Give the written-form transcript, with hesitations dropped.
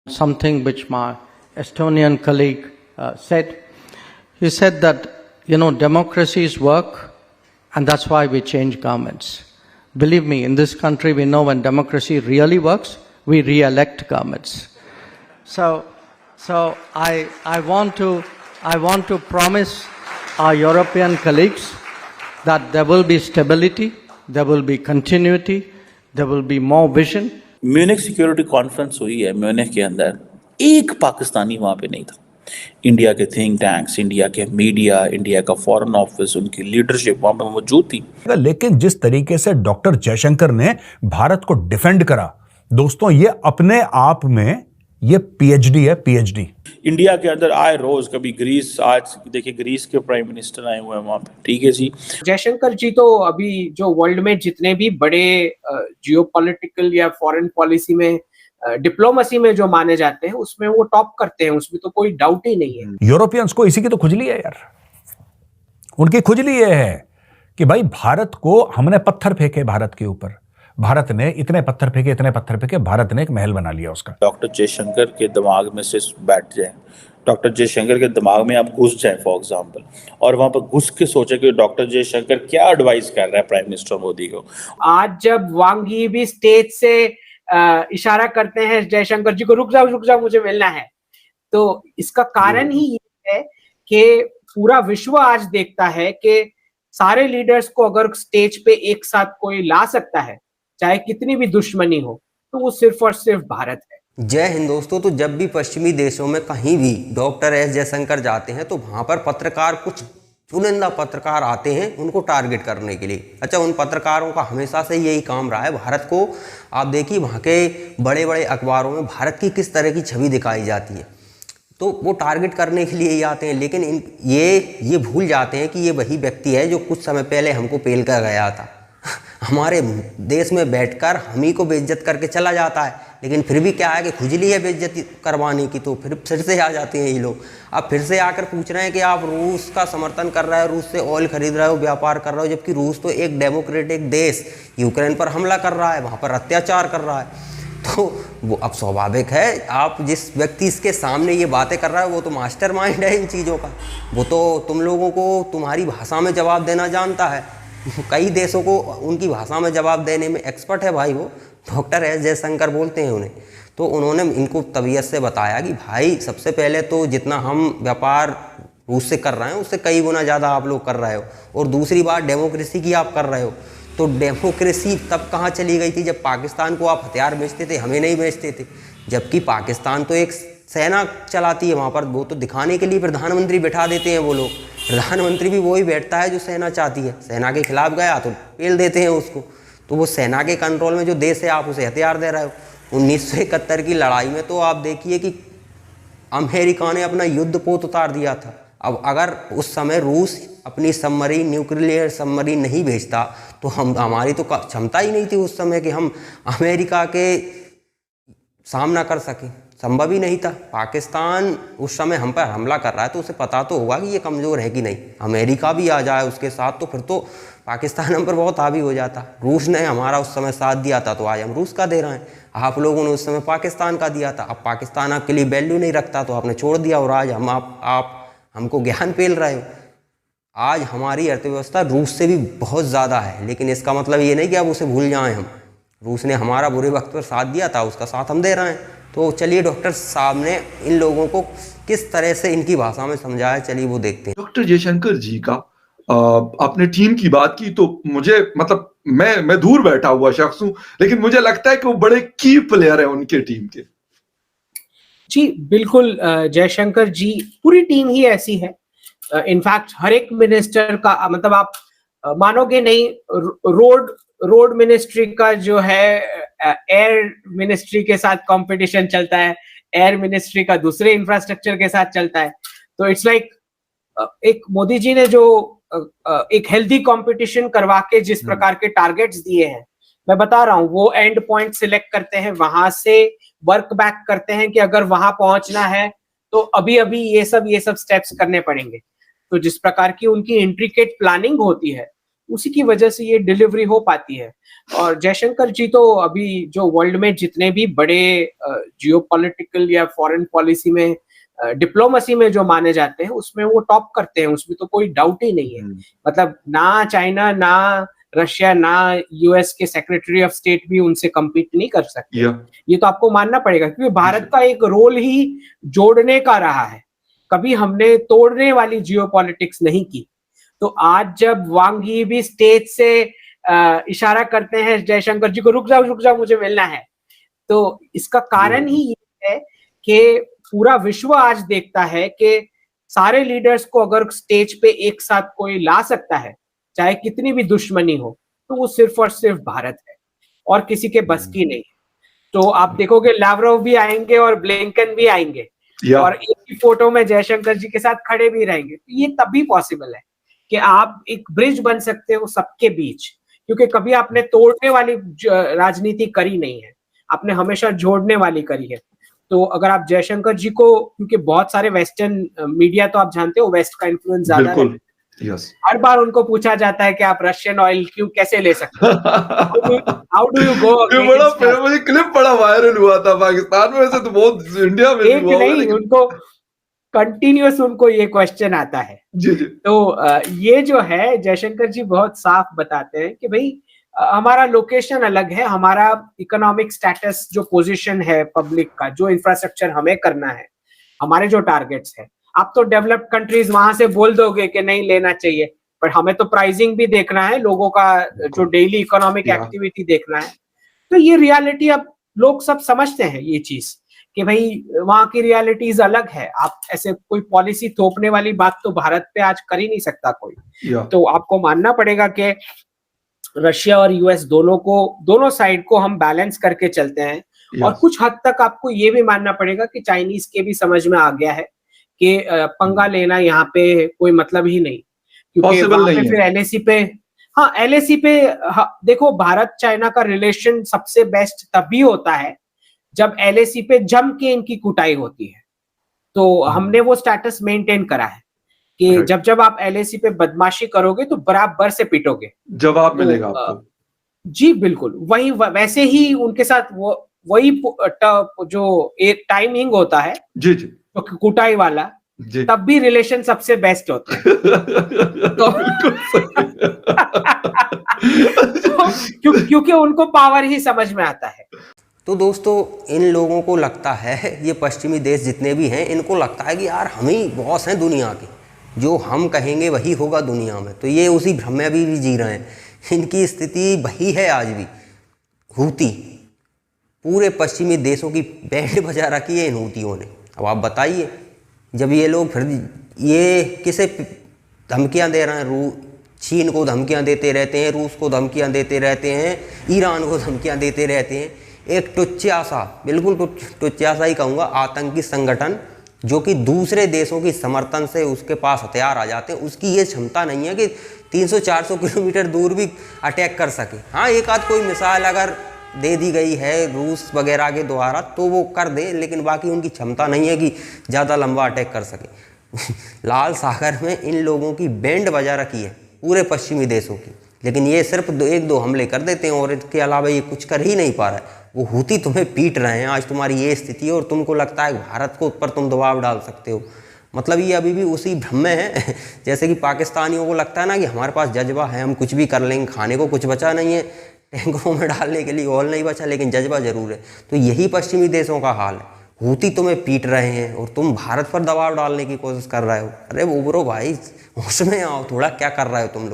something which my Estonian colleague said. He said that, democracies work, and that's why we change governments. Believe me, in this country, we know when democracy really works, we re-elect governments. So I want to promise our European colleagues that there will be stability, there will be continuity, there will be more vision. Munich security conference हुई है, Munich के अंदर एक पाकिस्तानी वहां पे नहीं था। India के थिंक टैंक्स, इंडिया के मीडिया, इंडिया का फॉरेन ऑफिस, उनकी लीडरशिप वहां पे मौजूद थी। लेकिन जिस तरीके से डॉक्टर जयशंकर ने भारत को डिफेंड करा, दोस्तों, ये अपने आप में ये पीएचडी है, पीएचडी। इंडिया के अंदर आए रोज, कभी ग्रीस, आज देखिए ग्रीस के प्राइम मिनिस्टर आए हुए हैं वहां पे, ठीक है जी। जयशंकर जी तो अभी जो वर्ल्ड में जितने भी बड़े जियोपॉलिटिकल या फॉरेन पॉलिसी में, डिप्लोमेसी में जो माने जाते हैं, उसमें वो टॉप करते हैं, उसमें तो कोई डाउट ही नहीं है। यूरोपियंस को इसी की तो खुजली है यार। उनकी खुजली ये है कि भाई भारत को हमने पत्थर फेंके, भारत के ऊपर भारत ने इतने पत्थर फेंके, भारत ने एक महल बना लिया उसका। डॉक्टर जयशंकर के दिमाग में से बैठ जाए, डॉक्टर जयशंकर के दिमाग में आप घुस जाए फॉर एग्जांपल, और वहां पर घुस के सोचे कि डॉक्टर जयशंकर क्या एडवाइस कर रहा है प्राइम मिनिस्टर मोदी को। आज जब वांग यी भी स्टेज से इशारा करते हैं जयशंकर जी को, रुक जाओ मुझे मिलना है, तो इसका कारण ही ये है कि पूरा विश्व आज देखता है कि सारे लीडर्स को अगर स्टेज पे एक साथ कोई ला सकता है, चाहे कितनी भी दुश्मनी हो, तो वो सिर्फ और सिर्फ भारत है। जय हिंद दोस्तों। तो जब भी पश्चिमी देशों में कहीं भी डॉक्टर एस जयशंकर जाते हैं तो वहाँ पर पत्रकार, कुछ चुनिंदा पत्रकार आते हैं उनको टारगेट करने के लिए। अच्छा, उन पत्रकारों का हमेशा से यही काम रहा है। भारत को आप देखिए, वहाँ के बड़े बड़े अखबारों में भारत की किस तरह की छवि दिखाई जाती है, तो वो टारगेट करने के लिए ही आते हैं। लेकिन ये भूल जाते हैं कि ये वही व्यक्ति है जो कुछ समय पहले हमको पेल कर गया था। हमारे देश में बैठकर हम ही को बेइज्जत करके चला जाता है, लेकिन फिर भी क्या है कि खुजली है बेइज्जती करवाने की, तो फिर से आ जाते हैं ये लोग। अब फिर से आकर पूछ रहे हैं कि आप रूस का समर्थन कर रहे हो, रूस से ऑयल खरीद रहे हो, व्यापार कर रहे हो, जबकि रूस तो एक डेमोक्रेटिक देश यूक्रेन पर हमला कर रहा है, वहाँ पर अत्याचार कर रहा है। तो वो अब स्वाभाविक है, आप जिस व्यक्ति इसके सामने ये बातें कर रहा है वो तो मास्टरमाइंड है इन चीज़ों का, वो तो तुम लोगों को तुम्हारी भाषा में जवाब देना जानता है। कई देशों को उनकी भाषा में जवाब देने में एक्सपर्ट है भाई वो। डॉक्टर एस जयशंकर बोलते हैं उन्हें, तो उन्होंने इनको तबीयत से बताया कि भाई सबसे पहले तो जितना हम व्यापार रूस से कर रहे हैं उससे कई गुना ज़्यादा आप लोग कर रहे हो, और दूसरी बात डेमोक्रेसी की आप कर रहे हो। तो डेमोक्रेसी तब कहाँ चली गई थी जब पाकिस्तान को आप हथियार बेचते थे, हमें नहीं बेचते थे। जबकि पाकिस्तान तो एक सेना चलाती है वहाँ पर, वो तो दिखाने के लिए प्रधानमंत्री बैठा देते हैं वो लोग। प्रधानमंत्री भी वही बैठता है जो सेना चाहती है। सेना के खिलाफ गया तो पेल देते हैं उसको। तो वो सेना के कंट्रोल में जो देश है, आप उसे हथियार दे रहे हो। 1971 की लड़ाई में तो आप देखिए कि अमेरिका ने अपना युद्ध पोत उतार दिया था। अब अगर उस समय रूस अपनी सबमरीन, न्यूक्लियर सबमरीन नहीं भेजता तो हमारी तो क्षमता ही नहीं थी उस समय कि हम अमेरिका के सामना कर सकें, संभव ही नहीं था। पाकिस्तान उस समय हम पर हमला कर रहा है तो उसे पता तो होगा कि ये कमज़ोर है कि नहीं। अमेरिका भी आ जाए उसके साथ तो फिर तो पाकिस्तान हम पर बहुत हावी हो जाता। रूस ने हमारा उस समय साथ दिया था तो आज हम रूस का दे रहे हैं। आप लोगों ने उस समय पाकिस्तान का दिया था, अब पाकिस्तान आपके लिए वैल्यू नहीं रखता तो आपने छोड़ दिया, और आज आप हमको ज्ञान पेल रहे हो। आज हमारी अर्थव्यवस्था रूस से भी बहुत ज़्यादा है, लेकिन इसका मतलब ये नहीं कि अब उसे भूल जाएं हम। रूस ने हमारा बुरे वक्त पर साथ दिया था, उसका साथ हम दे रहे हैं। तो चलिए डॉक्टर साहब ने इन लोगों को किस तरह से इनकी भाषा में समझाया, चलिए वो देखते हैं। डॉक्टर जयशंकर जी का आपने टीम की बात की तो मुझे, मतलब मैं दूर बैठा हुआ शख्स हूं, लेकिन मुझे लगता है कि वो बड़े की प्लेयर है उनके टीम के। जी बिल्कुल, जयशंकर जी, पूरी टीम ही ऐसी है। इनफैक्ट हर एक मिनिस्टर का, मतलब आप मानोगे नहीं, रोड मिनिस्ट्री का जो है एयर मिनिस्ट्री के साथ कंपटीशन चलता है, एयर मिनिस्ट्री का दूसरे इंफ्रास्ट्रक्चर के साथ चलता है। तो इट्स लाइक एक मोदी जी ने जो एक हेल्दी कंपटीशन करवा के जिस प्रकार के टारगेट्स दिए हैं, मैं बता रहा हूं, वो एंड पॉइंट सिलेक्ट करते हैं, वहां से वर्क बैक करते हैं कि अगर वहां पहुंचना है तो अभी ये सब स्टेप्स करने पड़ेंगे। तो जिस प्रकार की उनकी इंट्रिकेट प्लानिंग होती है, उसी की वजह से ये डिलीवरी हो पाती है। और जयशंकर जी तो अभी जो वर्ल्ड में जितने भी बड़े जियोपॉलिटिकल या फॉरेन पॉलिसी में डिप्लोमेसी में जो माने जाते हैं उसमें वो टॉप करते हैं, उसमें तो कोई डाउट ही नहीं है। मतलब ना चाइना, ना रशिया, ना यूएस के सेक्रेटरी ऑफ स्टेट भी उनसे कम्पीट नहीं कर सकते। ये तो आपको मानना पड़ेगा, क्योंकि भारत का एक रोल ही जोड़ने का रहा है, कभी हमने तोड़ने वाली जियोपॉलिटिक्स नहीं की। तो आज जब वांग यी भी स्टेज से इशारा करते हैं जयशंकर जी को, रुक जाओ मुझे मिलना है, तो इसका कारण ही ये है कि पूरा विश्व आज देखता है कि सारे लीडर्स को अगर स्टेज पे एक साथ कोई ला सकता है, चाहे कितनी भी दुश्मनी हो, तो वो सिर्फ और सिर्फ भारत है और किसी के बस की नहीं। तो आप देखोगे लावरोव भी आएंगे और ब्लिंकन भी आएंगे और एक ही फोटो में जयशंकर जी के साथ खड़े भी रहेंगे। तो ये तभी पॉसिबल है कि आप एक ब्रिज बन सकते हो सबके बीच, क्योंकि कभी आपने तोड़ने वाली राजनीति करी नहीं है, आपने हमेशा जोड़ने वाली करी है। तो अगर आप जयशंकर जी को, क्योंकि बहुत सारे वेस्टर्न मीडिया तो आप जानते हो वेस्ट का इन्फ्लुएंस ज्यादा है, हर बार उनको पूछा जाता है कि आप रशियन ऑयल क्यों कैसे ले सकते हो, हाउ डू यू गो। ये बड़ा फेमस क्लिप बड़ा वायरल हुआ था पाकिस्तान में, से तो बहुत इंडिया में एक नहीं, उनको कंटिन्यूअस उनको ये क्वेश्चन आता है। जी। तो ये जो है जयशंकर जी बहुत साफ बताते हैं कि भाई हमारा लोकेशन अलग है, हमारा इकोनॉमिक स्टेटस, जो पोजीशन है पब्लिक का, जो इंफ्रास्ट्रक्चर हमें करना है, हमारे जो टारगेट्स है। आप तो डेवलप्ड कंट्रीज वहां से बोल दोगे कि नहीं लेना चाहिए, पर हमें तो प्राइसिंग भी देखना है, लोगों का जो डेली इकोनॉमिक एक्टिविटी देखना है। तो ये रियलिटी अब लोग सब समझते हैं ये चीज कि भाई वहां की रियलिटीज अलग है। आप ऐसे कोई पॉलिसी थोपने वाली बात तो भारत पे आज कर ही नहीं सकता कोई। तो आपको मानना पड़ेगा कि रशिया और यूएस दोनों साइड को हम बैलेंस करके चलते हैं। और कुछ हद तक आपको ये भी मानना पड़ेगा कि चाइनीज के भी समझ में आ गया है कि पंगा लेना यहाँ पे कोई मतलब ही नहीं, क्योंकि वहां पे फिर एलएसी पे, एलएसी पे देखो, भारत चाइना का रिलेशन सबसे बेस्ट तभी होता है जब एलएसी पे जम के इनकी कुटाई होती है। तो हमने वो स्टेटस मेंटेन करा है कि जब आप एलएसी पे बदमाशी करोगे तो बराबर से पिटोगे, जवाब मिलेगा आपको। जी बिल्कुल, वही वैसे ही उनके साथ वही जो एक टाइमिंग होता है जी तो कुटाई वाला, तब भी रिलेशन सबसे बेस्ट होता है। तो क्योंकि उनको पावर ही समझ में आता है। तो दोस्तों, इन लोगों को लगता है, ये पश्चिमी देश जितने भी हैं, इनको लगता है कि यार हम ही बॉस हैं दुनिया के, जो हम कहेंगे वही होगा दुनिया में। तो ये उसी भ्रम में अभी भी जी रहे हैं। इनकी स्थिति वही है आज भी। हूती पूरे पश्चिमी देशों की बैंड बजा रखी है इन हूतियों ने। अब आप बताइए, जब ये लोग फिर ये किसे धमकियां दे रहे हैं, चीन को धमकियां देते रहते हैं, रूस को धमकियां देते रहते हैं, ईरान को धमकियां देते रहते हैं। एक टुच्चा सा, बिल्कुल टुच्चा सा ही कहूँगा, आतंकी संगठन जो कि दूसरे देशों की समर्थन से उसके पास हथियार आ जाते हैं, उसकी ये क्षमता नहीं है कि 300-400 किलोमीटर दूर भी अटैक कर सके। हाँ, एक आध कोई मिसाइल अगर दे दी गई है रूस वगैरह के द्वारा तो वो कर दे, लेकिन बाकी उनकी क्षमता नहीं है कि ज़्यादा लंबा अटैक कर सके। लाल सागर में इन लोगों की बैंड बजा रखी है पूरे पश्चिमी देशों की, लेकिन ये सिर्फ एक दो हमले कर देते हैं और इसके अलावा ये कुछ कर ही नहीं पा रहा है। वो हूती तुम्हें पीट रहे हैं, आज तुम्हारी ये स्थिति है और तुमको लगता है भारत को ऊपर तुम दबाव डाल सकते हो। मतलब ये अभी भी उसी भ्रम में है जैसे कि पाकिस्तानियों को लगता है ना कि हमारे पास जज्बा है, हम कुछ भी कर लेंगे, खाने को कुछ बचा नहीं है, टैंकों में डालने के लिए ऑयल नहीं बचा, लेकिन जज्बा जरूर है। तो यही पश्चिमी देशों का हाल है। हूती तुम्हें पीट रहे हैं और तुम भारत पर दबाव डालने की कोशिश कर रहे हो। अरे वो ब्रो भाई, होश में आओ थोड़ा, क्या कर रहे हो तुम लोग।